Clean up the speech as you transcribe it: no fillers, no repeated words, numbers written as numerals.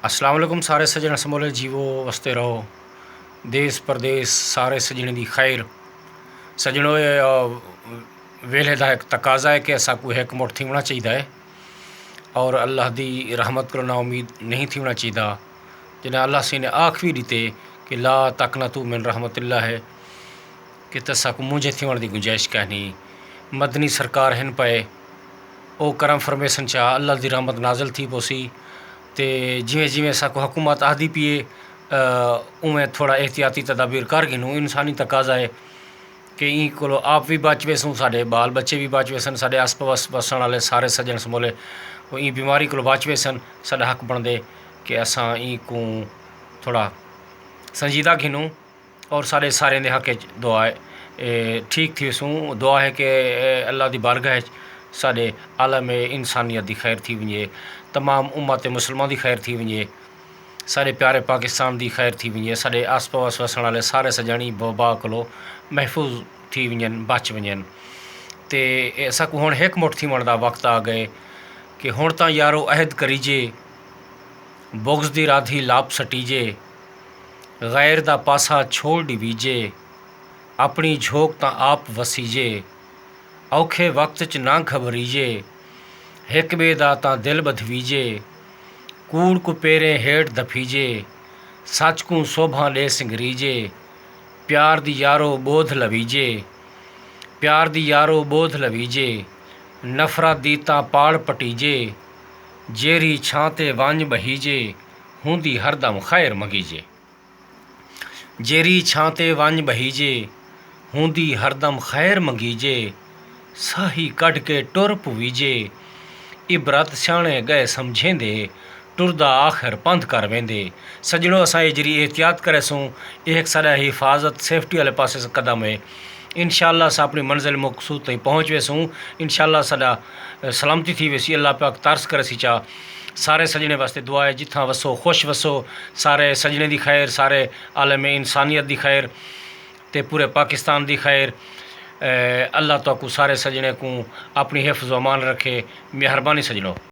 अस्सलाम वालेकुम सारे सजन समोले जीवो वसते रहो देश परदेस सारे सजने की खैर सजनों वेले का एक तकाजा है कि असा को एक मुठ थी होना चाहिए है और अल्लाह की रहमत को ना उम्मीद नहीं थी होना चाहिए जिन्हें अल्लाह से ने आख भी दीते कि ला तकना तू मिन रहमतिल्लाह है कि तसा को मुझे थी की गुंजाइश कहनी मदनी सरकार हिन पे ओ करम फरमेसन चाह अल्लाह की रहमत नाजल थी पोसी तो जिमें जिमें साको हुकूमत आदि पिए उमें थोड़ा एहतियाती तदाबीर कर गिनूँ इंसानी तकाजा है कि ई को आप भी बच वेसूँ साढ़े बाल बच्चे भी बच वेसन साढ़े आस पास बसन वाले सारे सजन समोले ई बीमारी को बच वेसन साढ़ा हक बनते कि असा ई को थोड़ा संजीदा गिनूँ और साढ़े सारे दे हक दुआ है ठीक थी वेसूँ दुआ है कि अल्लाह की बारगाह साढ़े आलम इंसानियत की खैर थी वजे तमाम उम्मत मुसलमान की खैर थी वजे साढ़े प्यारे पाकिस्तान की खैर थी वजे साढ़े आस पास वसन वाले सारे सजानी वबा को महफूज थी वजन बच वजन तो असा को हुण एक मुठ थी का वक्त आ गए कि हुण तां यारो अहद करीजे बुग़्ज़ दी राधी लाप सटीजे गैर दा पासा छोड़ डिवीजे अपनी झोंक तां आप वसीजे औखे वक्त च ना घबरीजे एक बे दा तां दिल बधवीजे कूड़ को पेरे हेठ दफीजे सच को शोभा ले सिंगरीजे प्यार दी यारो बोध लवीजे प्यार दी यारो बोध लवीजे नफरत दी तां पाड़ पटीजे जेरी छांते वंज बहीजे हुंदी हरदम खैर मंगीजे जेरी छांते वंज बहीजे हुंदी हरदम खैर मंगीजे साही कढ़ के टुर पवीजे इबरत सियाणे गए समझेंदे टुरदा आखिर पंध कर वेंदे सजनों असां जरी एहतियात करे सूँ एक साढ़ा हिफाजत सेफ्टी वाले पासे से कदम है इंशाअल्लाह असां अपनी मंजिल मकसूद ताईं पहुँच वेसूँ इंशाअल्लाह साडा सलामती थी वेसी अल्लाह पाक तरस करे सी चा सारे सजने वास्ते दुआ है जिथां वसो खुश वसो सारे सजने की खैर सारे आलम इंसानियत की खैर ते पूरे पाकिस्तान की खैर अल्लाह तो सारे सजने को अपनी हिफ्ज़ अमान रखे। मेहरबानी सजनों।